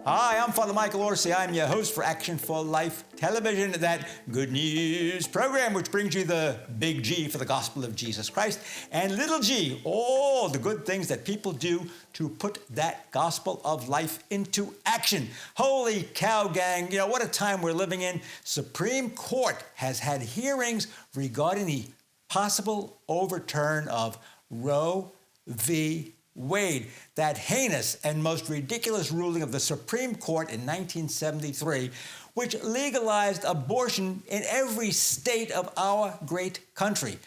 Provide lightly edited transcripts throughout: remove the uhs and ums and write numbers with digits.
Hi, I'm Father Michael Orsi. I'm your host for Action for Life Television, that good news program which brings you the big G for the gospel of Jesus Christ and little g, all the good things that people do to put that gospel of life into action. Holy cow, gang. You know, what a time we're living in. Supreme Court has had hearings regarding the possible overturn of Roe v. Wade, that heinous and most ridiculous ruling of the Supreme Court in 1973, which legalized abortion in every state of our great country.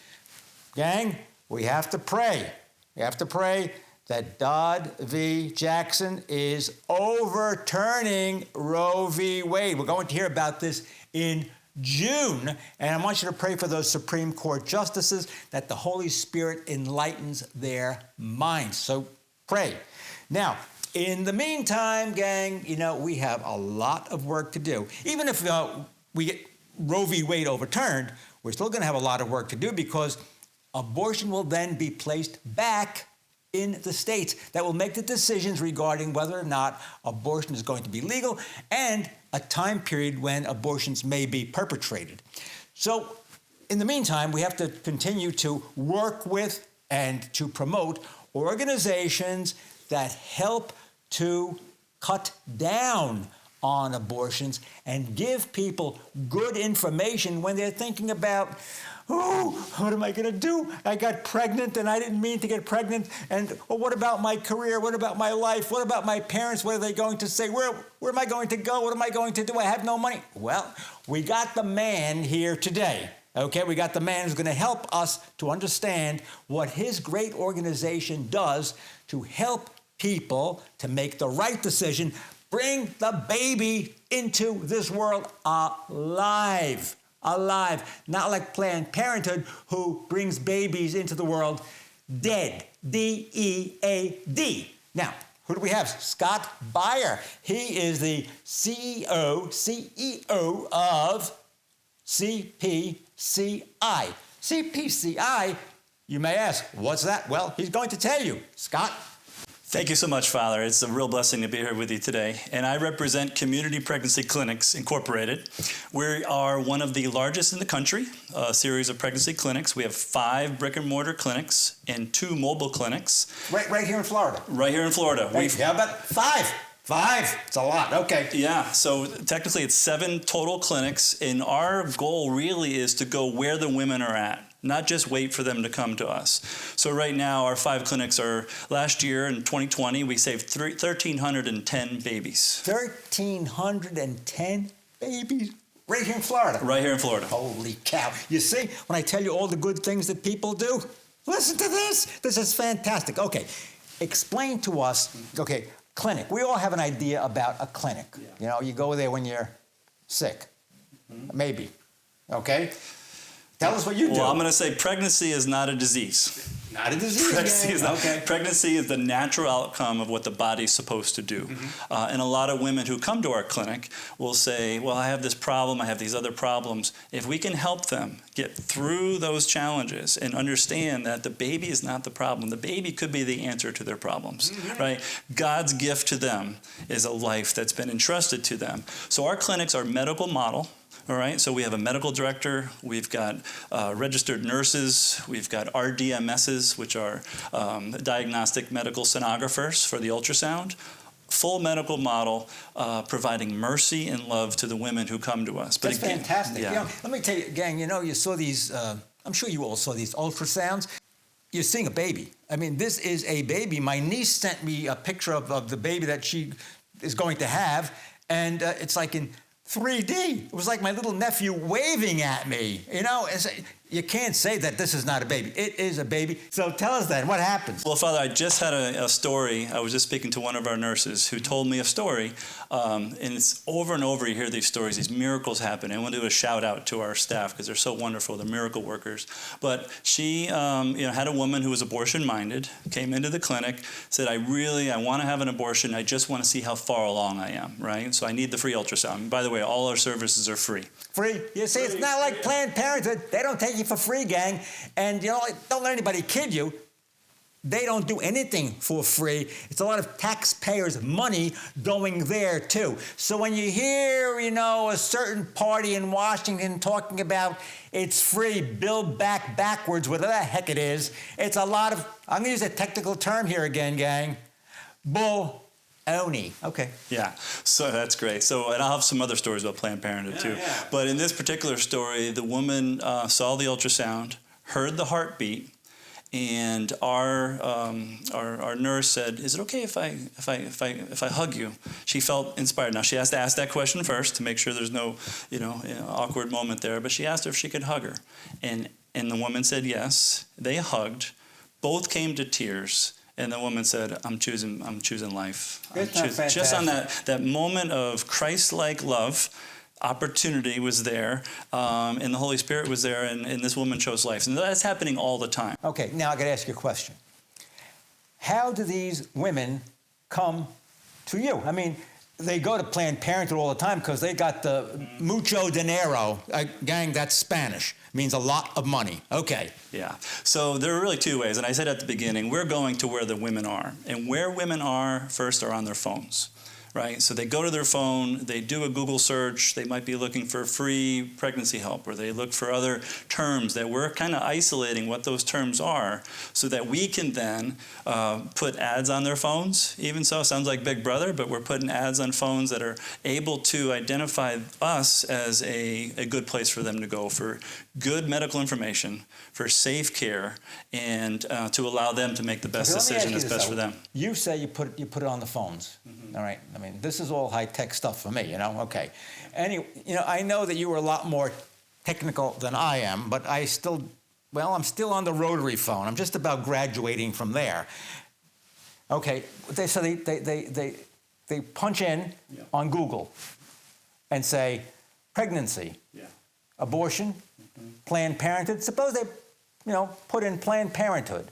Gang, we have to pray. We have to pray that Dodd v. Jackson is overturning Roe v. Wade. We're going to hear about this in June, and I want you to pray for those Supreme Court justices that the Holy Spirit enlightens their minds. So pray. Now, in the meantime, gang, you know, we have a lot of work to do. Even if we get Roe v. Wade overturned, we're still going to have a lot of work to do because abortion will then be placed back in the states that will make the decisions regarding whether or not abortion is going to be legal and a time period when abortions may be perpetrated. So in the meantime, we have to continue to work with and to promote organizations that help to cut down on abortions and give people good information when they're thinking about, oh, what am I going to do? I got pregnant and I didn't mean to get pregnant. And what about my career? What about my life? What about my parents? What are they going to say? Where am I going to go? What am I going to do? I have no money. Well, we got the man here today. Okay, we got the man who's going to help us to understand what his great organization does to help people to make the right decision, bring the baby into this world alive. Alive, not like Planned Parenthood, who brings babies into the world dead, D-E-A-D. Now, who do we have? Scott Baier. He is the CEO of CPCI. CPCI, you may ask, what's that? Well, he's going to tell you. Scott? Thank you so much, Father. It's a real blessing to be here with you today. And I represent Community Pregnancy Clinics Incorporated. We are one of the largest in the country, a series of pregnancy clinics. We have 5 brick-and-mortar clinics and 2 mobile clinics. Right here in Florida? Right here in Florida. How about 5? 5? It's a lot. Okay. Yeah, so technically it's 7 total clinics, and our goal really is to go where the women are at, not just wait for them to come to us. So right now, our 5 clinics are, last year in 2020, we saved 1,310 babies. 1,310 babies? Right here in Florida? Right here in Florida. Holy cow. You see, when I tell you all the good things that people do, listen to this. This is fantastic. Okay, explain to us, okay, clinic. We all have an idea about a clinic. Yeah. You know, you go there when you're sick, maybe, okay? Tell us what you do. Well, I'm going to say pregnancy is not a disease. Not a disease. Pregnancy is the natural outcome of what the body's supposed to do. And a lot of women who come to our clinic will say, well, I have this problem, I have these other problems. If we can help them get through those challenges and understand that the baby is not the problem, the baby could be the answer to their problems, right? God's gift to them is a life that's been entrusted to them. So our clinics are medical model. All right, so we have a medical director, we've got registered nurses, we've got RDMSs, which are diagnostic medical sonographers for the ultrasound. Full medical model, providing mercy and love to the women who come to us. That's fantastic. Yeah. You know, let me tell you, gang, you know, you saw these, I'm sure you all saw these ultrasounds. You're seeing a baby. I mean, this is a baby. My niece sent me a picture of the baby that she is going to have, and it's like in 3D. It was like my little nephew waving at me. You know, you can't say that this is not a baby. It is a baby. So tell us that. What happens? Well, Father, I just had a story. I was just speaking to one of our nurses who told me a story. And it's over and over you hear these stories, these miracles happen. I want to do a shout out to our staff because they're so wonderful. They're miracle workers. But she had a woman who was abortion minded, came into the clinic, said, I want to have an abortion. I just want to see how far along I am, right? So I need the free ultrasound. By the way, all our services are free. Free? You see, it's not like Planned Parenthood. They don't take you for free, gang. And, you know, don't let anybody kid you. they don't do anything for free. It's a lot of taxpayers' money going there too. So when you hear, a certain party in Washington talking about it's free, build back backwards, whatever the heck it is, it's a lot of, I'm gonna use a technical term here again, gang, bull-oni. Okay. Yeah, so that's great. So, and I'll have some other stories about Planned Parenthood too. Yeah. But in this particular story, the woman saw the ultrasound, heard the heartbeat, and our nurse said, "Is it okay if I hug you?" She felt inspired. Now she has to ask that question first to make sure there's no awkward moment there. But she asked her if she could hug her, and the woman said yes. They hugged. Both came to tears. And the woman said, I'm choosing life. Just on that moment of Christ-like love, opportunity was there, and the Holy Spirit was there, and this woman chose life. And that's happening all the time. Okay, now I got to ask you a question. How do these women come to you? I mean, they go to Planned Parenthood all the time because they got the mucho dinero. Gang, that's Spanish. Means a lot of money. Okay. Yeah. So there are really two ways. And I said at the beginning, we're going to where the women are. And where women are first are on their phones. Right? So they go to their phone, they do a Google search, they might be looking for free pregnancy help, or they look for other terms that we're kind of isolating what those terms are so that we can then put ads on their phones. Even so, it sounds like Big Brother, but we're putting ads on phones that are able to identify us as a good place for them to go for good medical information, for safe care, and to allow them to make the best decision that's best for them. You say you put it on the phones. Mm-hmm. All right. I mean, this is all high-tech stuff for me, Okay. Anyway, I know that you were a lot more technical than I am, but I'm still on the rotary phone. I'm just about graduating from there. Okay. They punch in on Google and say pregnancy, abortion, Planned Parenthood. Suppose they, put in Planned Parenthood.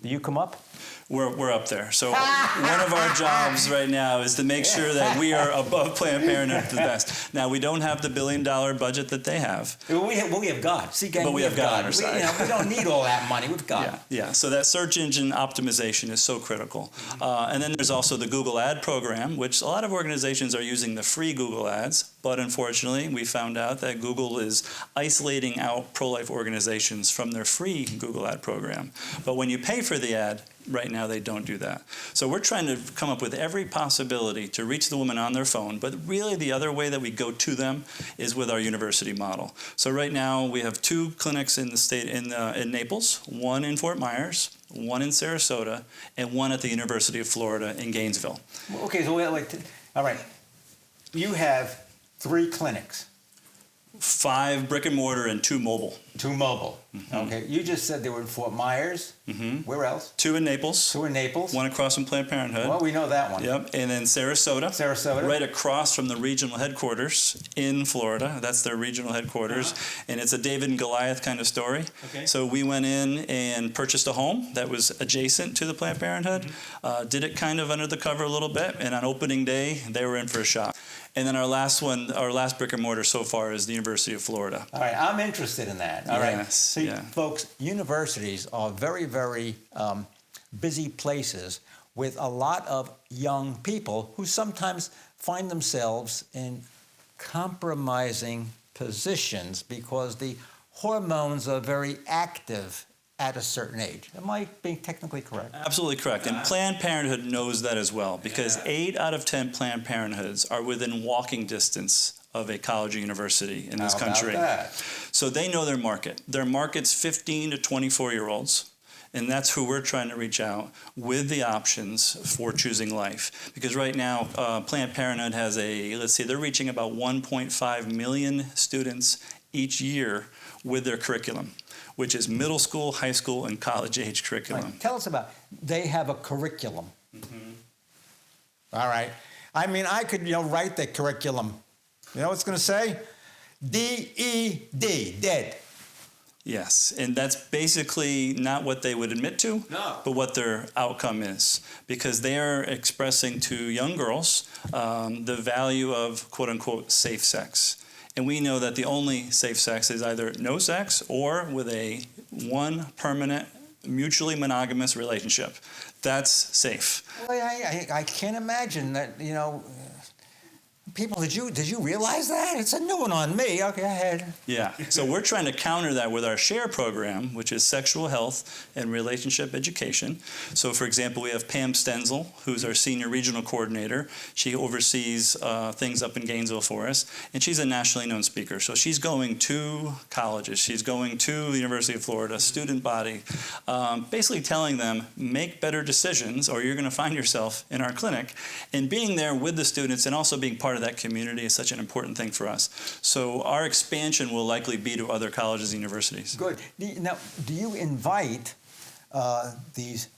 Do you come up? We're up there. So one of our jobs right now is to make sure that we are above Planned Parenthood the best. Now, we don't have the $1 billion budget that they have. Well, we have God. See, gang, but we have God on our side. We don't need all that money. We've God. Yeah. So that search engine optimization is so critical. And then there's also the Google Ad program, which a lot of organizations are using the free Google Ads. But unfortunately, we found out that Google is isolating out pro-life organizations from their free Google Ad program. But when you pay for the ad, right now they don't do that. So we're trying to come up with every possibility to reach the woman on their phone. But really the other way that we go to them is with our university model. So right now we have 2 clinics in the state in Naples, 1 in Fort Myers, 1 in Sarasota, and 1 at the University of Florida in Gainesville. Okay, so wait. All right. You have 3 clinics. 5 brick and mortar and 2 mobile. 2 mobile. Mm-hmm. Okay. You just said they were in Fort Myers. Mm-hmm. Where else? 2 in Naples. 2 in Naples. 1 across from Planned Parenthood. Well, we know that one. Yep. And then Sarasota. Right across from the regional headquarters in Florida. That's their regional headquarters. Uh-huh. And it's a David and Goliath kind of story. Okay. So we went in and purchased a home that was adjacent to the Planned Parenthood. Mm-hmm. Did it kind of under the cover a little bit. And on opening day, they were in for a shock. And then our last brick and mortar so far is the University of Florida. All right, I'm interested in that. All right. See, folks, universities are very, very busy places with a lot of young people who sometimes find themselves in compromising positions because the hormones are very active at a certain age. Am I being technically correct? Absolutely correct. And Planned Parenthood knows that as well because 8 out of 10 Planned Parenthoods are within walking distance of a college or university in this country. How about that? So they know their market. Their market's 15 to 24-year-olds. And that's who we're trying to reach out with the options for choosing life. Because right now, Planned Parenthood has they're reaching about 1.5 million students each year with their curriculum, which is middle school, high school, and college-age curriculum. Right. Tell us they have a curriculum. Mm-hmm. All right. I mean, I could, write the curriculum. You know what it's going to say? D-E-D, dead. Yes, and that's basically not what they would admit to, but what their outcome is. Because they are expressing to young girls the value of, quote-unquote, safe sex. And we know that the only safe sex is either no sex or with one permanent mutually monogamous relationship. That's safe. Well, I can't imagine that, people, did you realize that? It's a new one on me. Okay, go ahead. Yeah. So we're trying to counter that with our SHARE program, which is sexual health and relationship education. So, for example, we have Pam Stenzel, who's our senior regional coordinator. She oversees things up in Gainesville for us, and she's a nationally known speaker. So she's going to colleges. She's going to the University of Florida, student body, basically telling them, make better decisions or you're going to find yourself in our clinic. And being there with the students and also being part of that community is such an important thing for us. So our expansion will likely be to other colleges and universities. Good. Now, do you invite these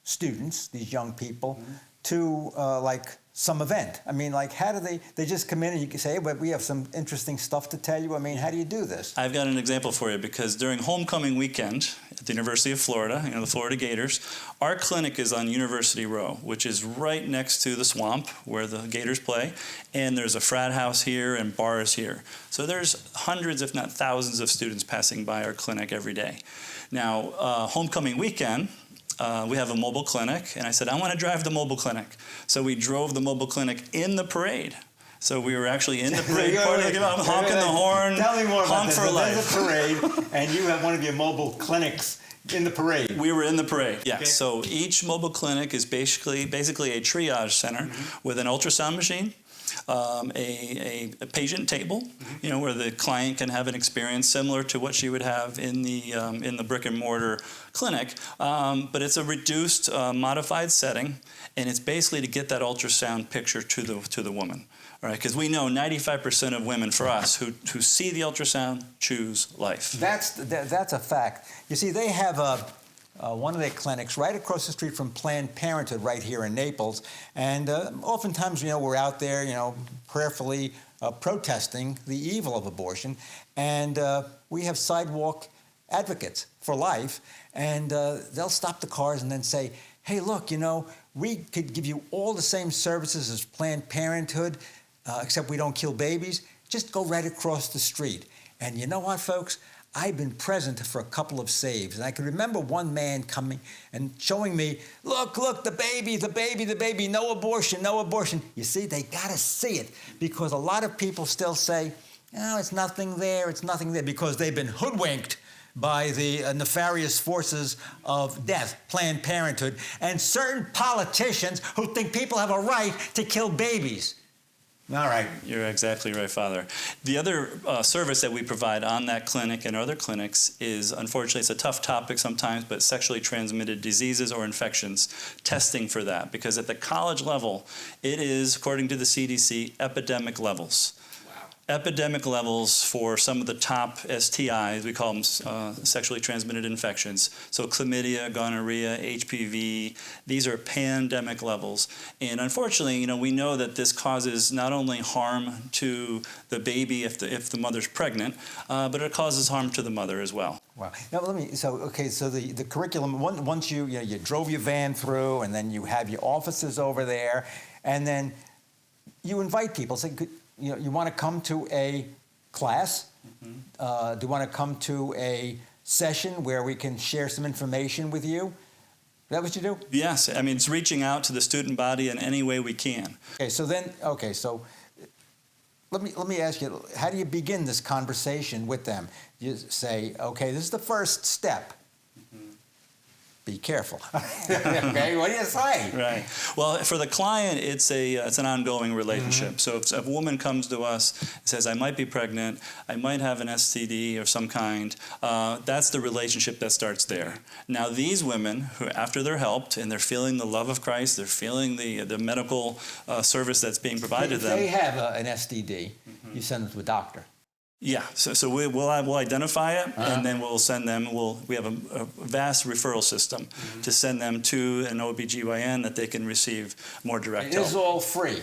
students, these young people, to like some event? I mean, like, how do they just come in and you can say, hey, but we have some interesting stuff to tell you? I mean, how do you do this? I've got an example for you, because during homecoming weekend at the University of Florida, the Florida Gators, our clinic is on University Row, which is right next to the swamp where the Gators play, and there's a frat house here and bars here. So there's hundreds, if not thousands, of students passing by our clinic every day. Now, homecoming weekend, we have a mobile clinic, and I said, I want to drive the mobile clinic. So we drove the mobile clinic in the parade. So we were actually in the parade, honking the horn, tell me more honk about for this. life. There's a parade, and you have one of your mobile clinics in the parade. We were in the parade, yes. Okay. So each mobile clinic is basically a triage center with an ultrasound machine, a patient table, where the client can have an experience similar to what she would have in the brick and mortar clinic, but it's a reduced, modified setting, and it's basically to get that ultrasound picture to the woman. All right, because we know 95% of women, for us, who see the ultrasound choose life. That's a fact. You see, they have one of their clinics right across the street from Planned Parenthood right here in Naples. And oftentimes, we're out there, prayerfully protesting the evil of abortion. And we have sidewalk advocates for life. And they'll stop the cars and then say, hey, look, we could give you all the same services as Planned Parenthood, except we don't kill babies. Just go right across the street. And you know what, folks? I've been present for a couple of saves, and I can remember one man coming and showing me, look, the baby, no abortion, no abortion. You see, they got to see it, because a lot of people still say, oh, it's nothing there, because they've been hoodwinked by the nefarious forces of death, Planned Parenthood, and certain politicians who think people have a right to kill babies. All right. You're exactly right, Father. The other service that we provide on that clinic and other clinics is, unfortunately, it's a tough topic sometimes, but sexually transmitted diseases or infections, testing for that. Because at the college level, it is, according to the CDC, epidemic levels. Epidemic levels for some of the top STIs, we call them sexually transmitted infections. So chlamydia, gonorrhea, HPV, these are pandemic levels. And unfortunately, we know that this causes not only harm to the baby if the mother's pregnant, but it causes harm to the mother as well. Wow. Now so the curriculum, once you drove your van through, and then you have your offices over there, and then you invite people, say, you want to come to a class? Do you want to come to a session where we can share some information with you? Is that what you do? Yes. I mean, it's reaching out to the student body in any way we can. So let me ask you, how do you begin this conversation with them? You say, okay, this is the first step. Be careful. Okay, what do you say? Right. Well, for the client, it's an ongoing relationship. So if a woman comes to us and says, I might be pregnant, I might have an STD of some kind, that's the relationship that starts there. Now, these women, who after they're helped and they're feeling the love of Christ, they're feeling the medical service that's being provided to them. If they have an STD, you send them to a doctor. Yeah, so we'll identify it, and then we'll send them. We have a vast referral system to send them to an OBGYN that they can receive more direct help. It is all free.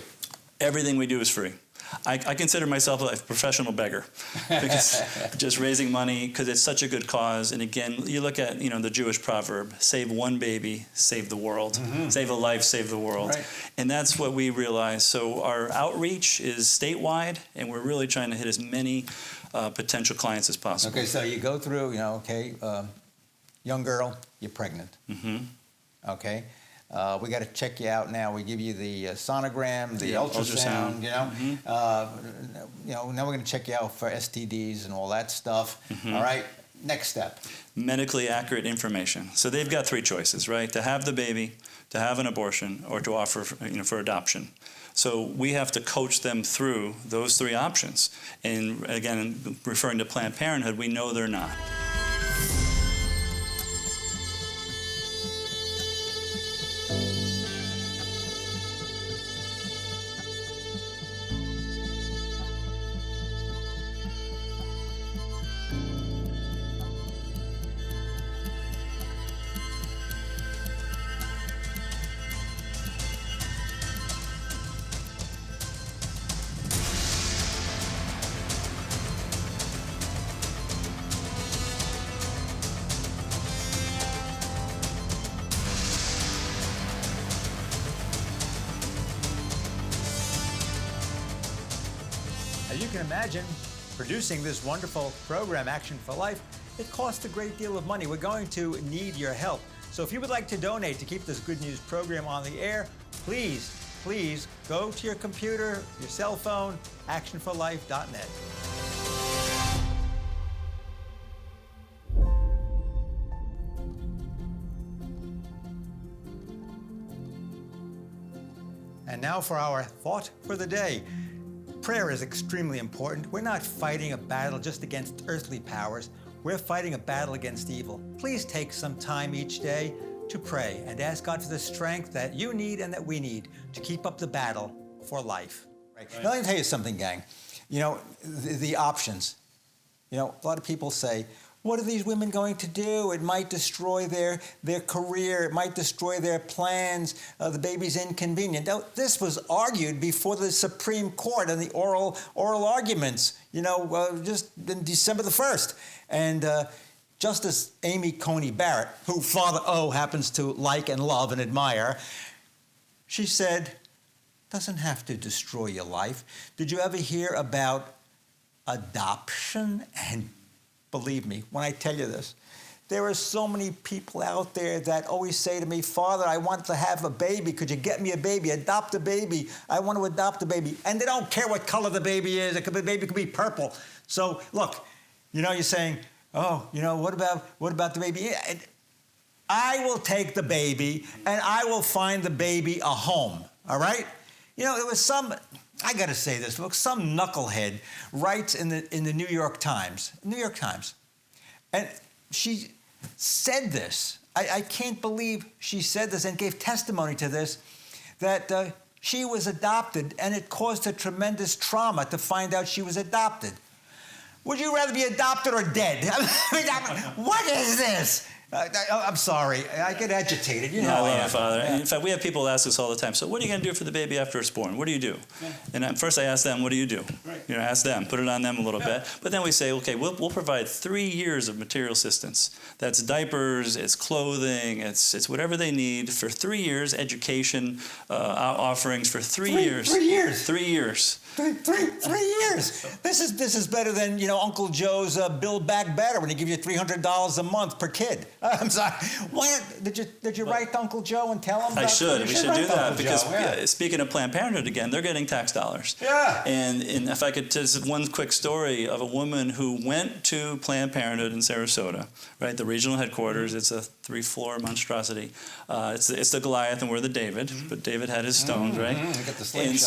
Everything we do is free. I consider myself a professional beggar, because just raising money, because it's such a good cause. And again, you look at the Jewish proverb: save one baby, save the world. Save a life, save the world. Right. And that's what we realize. So our outreach is statewide, and we're really trying to hit as many potential clients as possible. Okay, so you go through, young girl, you're pregnant. Okay? We got to check you out now. We give you the sonogram, the ultrasound, now we're going to check you out for STDs and all that stuff. All right? Next step. Medically accurate information. So they've got three choices, right? To have the baby, to have an abortion, or to offer for adoption. So we have to coach them through those three options. And again, referring to Planned Parenthood, we know they're not. As you can imagine, producing this wonderful program, Action for Life, it costs a great deal of money. We're going to need your help. So if you would like to donate to keep this good news program on the air, please go to your computer, your cell phone, actionforlife.net. And now for our thought for the day. Prayer is extremely important. We're not fighting a battle just against earthly powers. We're fighting a battle against evil. Please take some time each day to pray and ask God for the strength that you need and that we need to keep up the battle for life. Right. Now, let me tell you something, gang. The options. A lot of people say, what are these women going to do? It might destroy their career. It might destroy their plans. The baby's inconvenient. Now, this was argued before the Supreme Court in the oral arguments, just in December the 1st. And Justice Amy Coney Barrett, who Father O happens to like and love and admire, she said, doesn't have to destroy your life. Did you ever hear about adoption? And believe me when I tell you this, there are so many people out there that always say to me, Father, I want to have a baby. Could you get me a baby? Adopt a baby. I want to adopt a baby. And they don't care what color the baby is. The baby could be purple. So look, you're saying, oh, what about the baby? I will take the baby and I will find the baby a home. All right? There was I got to say this, look, some knucklehead writes in the New York Times, and she said this. I can't believe she said this and gave testimony to this, that she was adopted and it caused her tremendous trauma to find out she was adopted. Would you rather be adopted or dead? What is this? I'm sorry. I get agitated. No, Father. Yeah. In fact, we have people ask us all the time, so what are you going to do for the baby after it's born? What do you do? Yeah. And first I ask them, what do you do? Right. Ask them. Put it on them a little bit. But then we say, okay, we'll provide 3 years of material assistance. That's diapers, it's clothing, it's whatever they need for 3 years, education, offerings for 3 years. 3 years? 3 years. 3 years. This is better than Uncle Joe's Build Back Better when he gives you $300 a month per kid. I'm sorry. Why did you write to Uncle Joe and tell him? I should. We should do that because speaking of Planned Parenthood again, they're getting tax dollars. Yeah. And if I could just one quick story of a woman who went to Planned Parenthood in Sarasota, right, the regional headquarters. It's a 3-floor monstrosity. It's the Goliath and we're the David, but David had his stones, right? Got the slingshot. And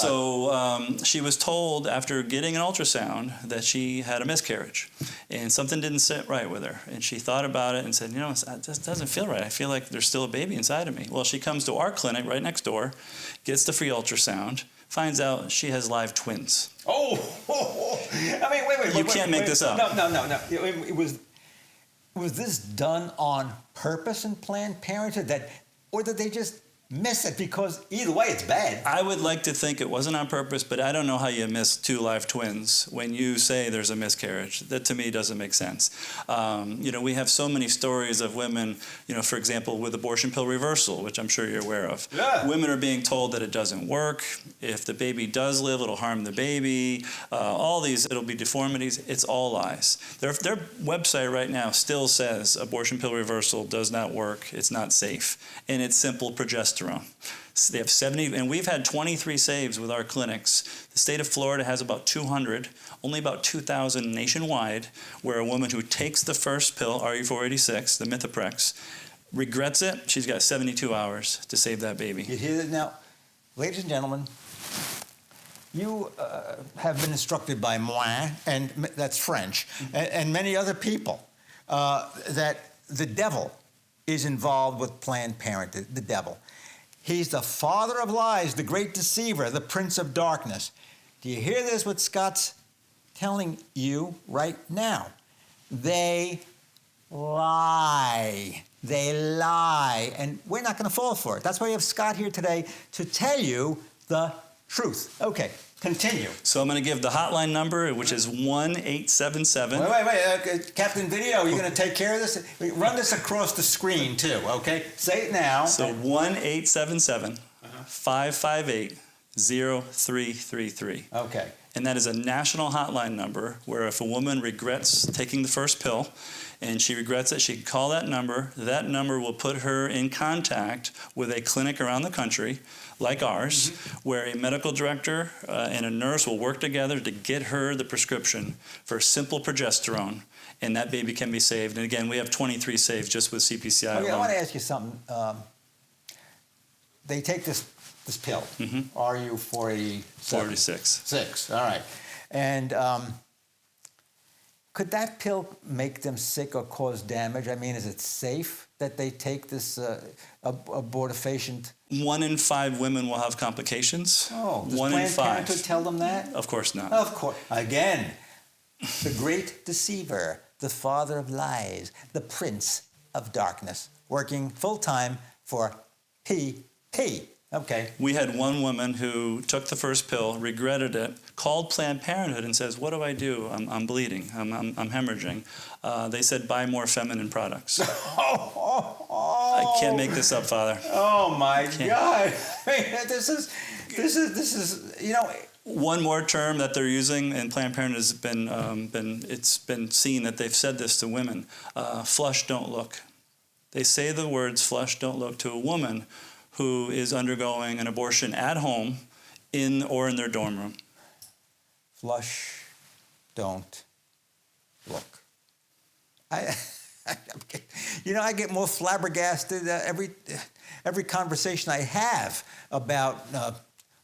so she was told after getting an ultrasound that she had a miscarriage and something didn't sit right with her. And she thought about it and said, this doesn't feel right. I feel like there's still a baby inside of me. Well, she comes to our clinic right next door, gets the free ultrasound, finds out she has live twins. Oh. I mean, wait. You can't make this up. No. Was this done on purpose in Planned Parenthood? Or did they just miss it because either way it's bad. I would like to think it wasn't on purpose, but I don't know how you miss 2 live twins when you say there's a miscarriage. That to me doesn't make sense. We have so many stories of women, for example, with abortion pill reversal, which I'm sure you're aware of. Yeah. Women are being told that it doesn't work. If the baby does live, it'll harm the baby. All these, it'll be deformities. It's all lies. Their website right now still says abortion pill reversal does not work. It's not safe. And it's simple progesterone. So they have 70, and we've had 23 saves with our clinics. The state of Florida has about 200, only about 2,000 nationwide, where a woman who takes the first pill, RU486, the Mithoprex, regrets it. She's got 72 hours to save that baby. You hear that now? Ladies and gentlemen, you have been instructed by moi, and that's French, and many other people, that the devil is involved with Planned Parenthood, the devil. He's the father of lies, the great deceiver, the prince of darkness. Do you hear this, what Scott's telling you right now? They lie. They lie. And we're not going to fall for it. That's why we have Scott here today to tell you the truth. Okay, continue. So I'm going to give the hotline number, which is 1-877. Wait. Captain Video, you're going to take care of this? Run this across the screen, too, okay? Say it now. So 1-877-558-0333. Okay. And that is a national hotline number where if a woman regrets taking the first pill and she regrets it, she can call that number. That number will put her in contact with a clinic around the country like ours, where a medical director and a nurse will work together to get her the prescription for simple progesterone, and that baby can be saved. And again, we have 23 saves just with CPCI alone. I want to ask you something. They take this pill, RU486. 46. All right. And could that pill make them sick or cause damage? I mean, is it safe that they take this abortifacient? 1 in 5 women will have complications. Oh, does 1 in Planned 5. Parenthood tell them that? Of course not. Of course. Again, the great deceiver, the father of lies, the prince of darkness, working full-time for PP. Okay. We had one woman who took the first pill, regretted it, called Planned Parenthood and says, "What do I do? I'm bleeding. I'm hemorrhaging." They said, "Buy more feminine products." I can't make this up, Father. Oh my God! This is. One more term that they're using, and Planned Parenthood has been seen that they've said this to women: "Flush, don't look." They say the words "flush, don't look" to a woman who is undergoing an abortion at home in their dorm room. Flush, don't look. I get more flabbergasted every conversation I have about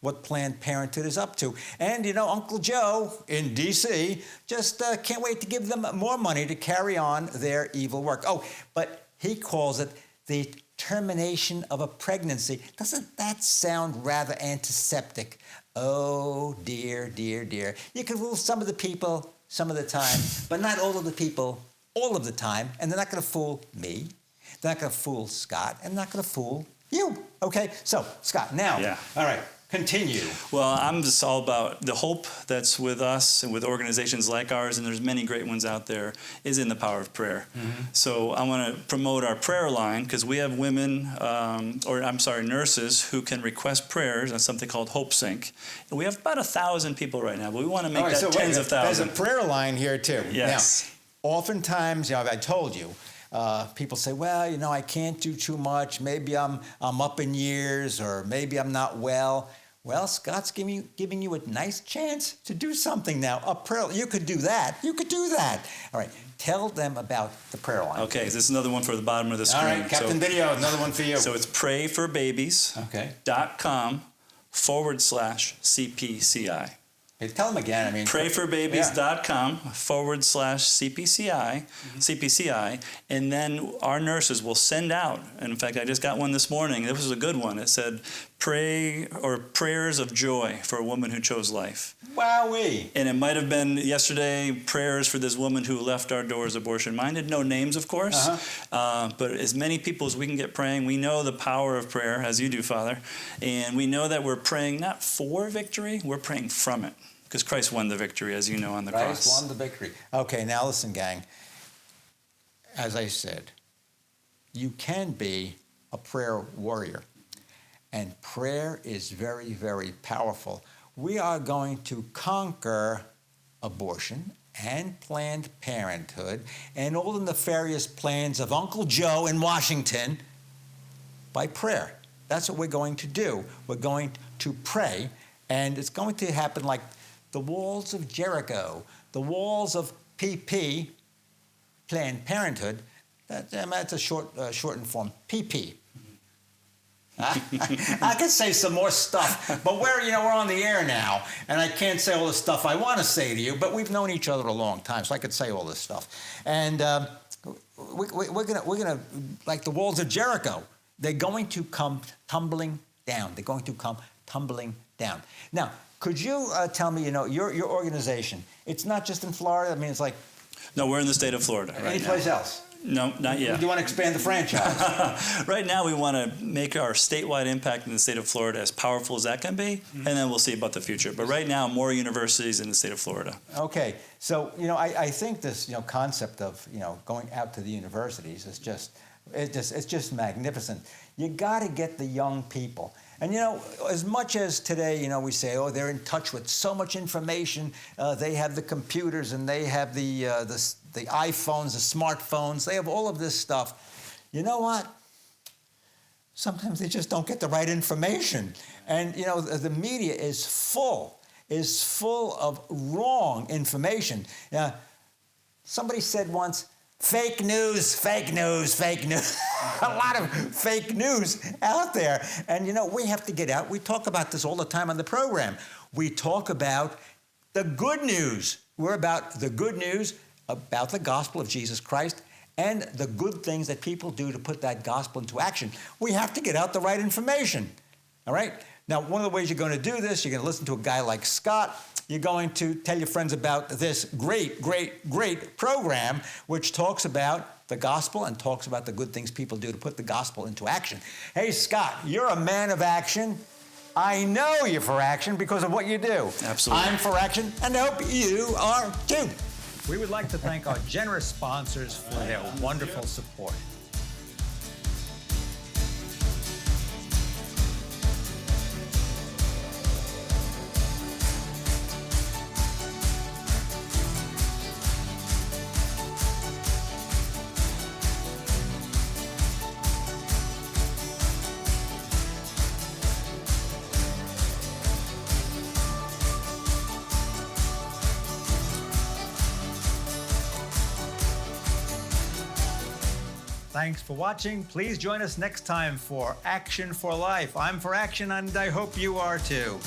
what Planned Parenthood is up to. And, Uncle Joe in D.C. just can't wait to give them more money to carry on their evil work. Oh, but he calls it the termination of a pregnancy. Doesn't that sound rather antiseptic? Oh, dear, dear, dear. You can fool some of the people some of the time, but not all of the people all of the time, and they're not going to fool me. They're not going to fool Scott, and they're not going to fool you. Okay? So, Scott, now, all right, continue. Well, I'm just all about the hope that's with us and with organizations like ours, and there's many great ones out there, is in the power of prayer. So I want to promote our prayer line, because we have nurses who can request prayers on something called Hope Sync. And we have about 1,000 people right now, but we want to make that tens of thousands. There's a prayer line here, too. Yes. Now, oftentimes, I told you, people say, well, I can't do too much. Maybe I'm up in years, or maybe I'm not well. Well, Scott's giving you a nice chance to do something now. A prayer. You could do that. All right. Tell them about the prayer line. Okay. This is another one for the bottom of the screen. All right, Captain Video, another one for you. So it's prayforbabies.com/CPCI. Hey, tell them again. I mean, prayforbabies.com/CPCI, CPCI, and then our nurses will send out. And in fact, I just got one this morning. This was a good one. It said, prayers of joy for a woman who chose life. Wowee. And it might have been yesterday, prayers for this woman who left our doors abortion-minded. No names, of course. But as many people as we can get praying, we know the power of prayer, as you do, Father. And we know that we're praying not for victory, we're praying from it. Because Christ won the victory, as you know, on the cross. Christ won the victory. Okay, now listen, gang. As I said, you can be a prayer warrior. And prayer is very, very powerful. We are going to conquer abortion and Planned Parenthood and all the nefarious plans of Uncle Joe in Washington by prayer. That's what we're going to do. We're going to pray, and it's going to happen like the walls of Jericho, the walls of PP, Planned Parenthood. That's a shortened form, PP. I could say some more stuff, but we're on the air now, and I can't say all the stuff I want to say to you, but we've known each other a long time, so I could say all this stuff. And we're gonna like the walls of Jericho. They're going to come tumbling down. They're going to come tumbling down. Now, could you tell me, your organization? It's not just in Florida. I mean, it's like no, we're in the state of Florida right now. Any place else? No, not yet. Do you want to expand the franchise? Right now, we want to make our statewide impact in the state of Florida as powerful as that can be, and then we'll see about the future. But right now, more universities in the state of Florida. Okay, so I think this concept of going out to the universities is it's just magnificent. You got to get the young people. And as much as today, we say, oh, they're in touch with so much information. They have the computers and they have the iPhones, the smartphones. They have all of this stuff. You know what? Sometimes they just don't get the right information. And the media is full of wrong information. Somebody said once, fake news, fake news, fake news. A lot of fake news out there. And, we have to get out. We talk about this all the time on the program. We talk about the good news. We're about the good news about the gospel of Jesus Christ and the good things that people do to put that gospel into action. We have to get out the right information. All right? Now, one of the ways you're going to do this, you're going to listen to a guy like Scott. You're going to tell your friends about this great, great, great program which talks about the gospel and talks about the good things people do to put the gospel into action. Hey, Scott, you're a man of action. I know you're for action because of what you do. Absolutely. I'm for action, and I hope you are too. We would like to thank our generous sponsors for their wonderful support. Thanks for watching. Please join us next time for Action for Life. I'm for action, and I hope you are too.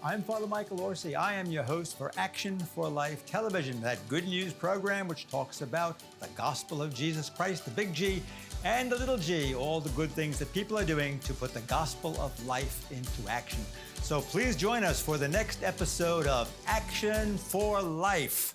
I'm Father Michael Orsi. I am your host for Action for Life Television, that good news program which talks about the gospel of Jesus Christ, the big G, and the little g, all the good things that people are doing to put the gospel of life into action. So please join us for the next episode of Action for Life.